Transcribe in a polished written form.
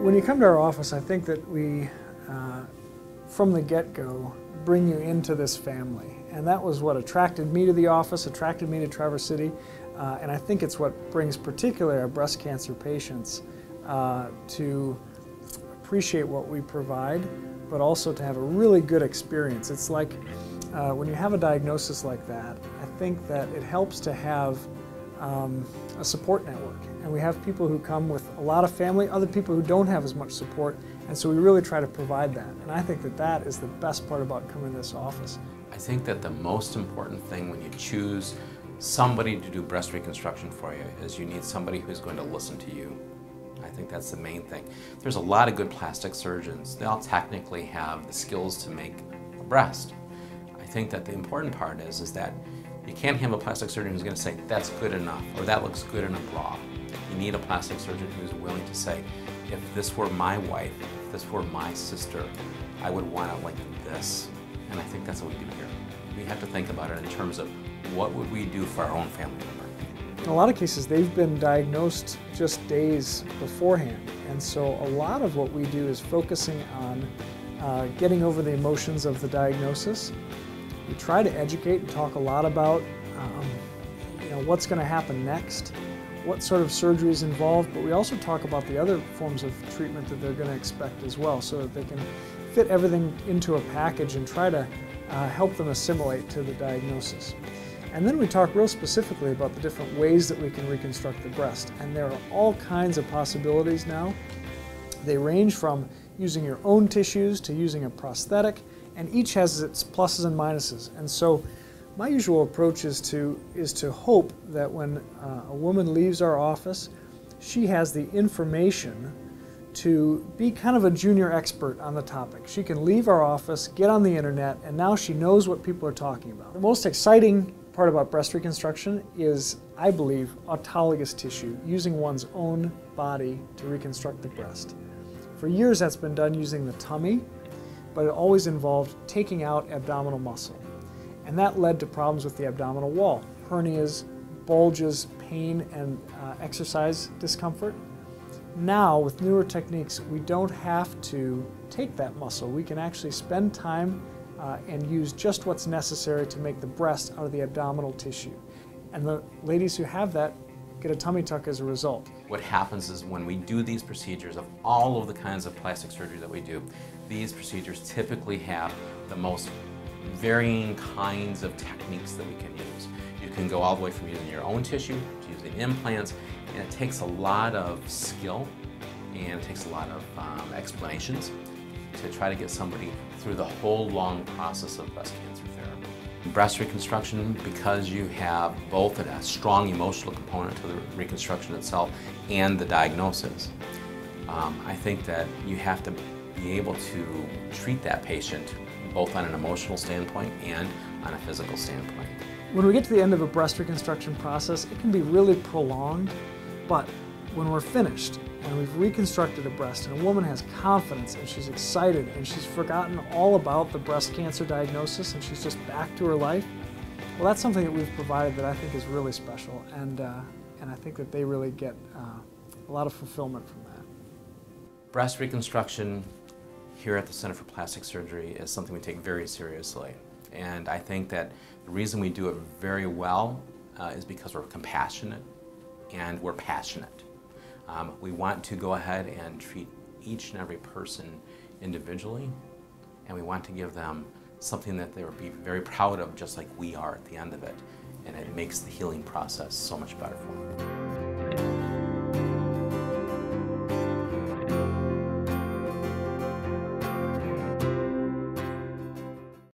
When you come to our office, I think that we, from the get-go, bring you into this family. And that was what attracted me to the office, attracted me to Traverse City, and I think it's what brings particularly our breast cancer patients to appreciate what we provide, but also to have a really good experience. It's like when you have a diagnosis like that, I think that it helps to have a support network. And we have people who come with a lot of family, other people who don't have as much support, and so we really try to provide that. And I think that that is the best part about coming to this office. I think that the most important thing when you choose somebody to do breast reconstruction for you is you need somebody who's going to listen to you. I think that's the main thing. There's a lot of good plastic surgeons. They all technically have the skills to make a breast. I think that the important part is that you can't have a plastic surgeon who's going to say, that's good enough, or that looks good in a bra. You need a plastic surgeon who's willing to say, if this were my wife, if this were my sister, I would want it like this. And I think that's what we do here. We have to think about it in terms of what would we do for our own family member. In a lot of cases, they've been diagnosed just days beforehand. And so a lot of what we do is focusing on getting over the emotions of the diagnosis. We try to educate and talk a lot about what's going to happen next, what sort of surgery is involved, but we also talk about the other forms of treatment that they're going to expect as well, so that they can fit everything into a package and try to help them assimilate to the diagnosis. And then we talk real specifically about the different ways that we can reconstruct the breast, and there are all kinds of possibilities now. They range from using your own tissues to using a prosthetic, and each has its pluses and minuses. And so my usual approach is to hope that when a woman leaves our office, she has the information to be kind of a junior expert on the topic. She can leave our office, get on the internet, and now she knows what people are talking about. The most exciting part about breast reconstruction is, I believe, autologous tissue, using one's own body to reconstruct the breast. For years that's been done using the tummy, but it always involved taking out abdominal muscle. And that led to problems with the abdominal wall, hernias, bulges, pain, and exercise discomfort. Now, with newer techniques, we don't have to take that muscle. We can actually spend time and use just what's necessary to make the breast out of the abdominal tissue. And the ladies who have that get a tummy tuck as a result. What happens is when we do these procedures, of all of the kinds of plastic surgery that we do, these procedures typically have the most varying kinds of techniques that we can use. You can go all the way from using your own tissue to using implants, and it takes a lot of skill and it takes a lot of explanations to try to get somebody through the whole long process of breast cancer therapy. Breast reconstruction, because you have both a strong emotional component to the reconstruction itself and the diagnosis, I think that you have to be able to treat that patient both on an emotional standpoint and on a physical standpoint. When we get to the end of a breast reconstruction process, it can be really prolonged, but when we're finished and we've reconstructed a breast and a woman has confidence and she's excited and she's forgotten all about the breast cancer diagnosis and she's just back to her life, well, that's something that we've provided that I think is really special, and I think that they really get a lot of fulfillment from that. Breast reconstruction here at the Center for Plastic Surgery is something we take very seriously. And I think that the reason we do it very well is because we're compassionate and we're passionate. We want to go ahead and treat each and every person individually, and we want to give them something that they will be very proud of, just like we are at the end of it. And it makes the healing process so much better for them.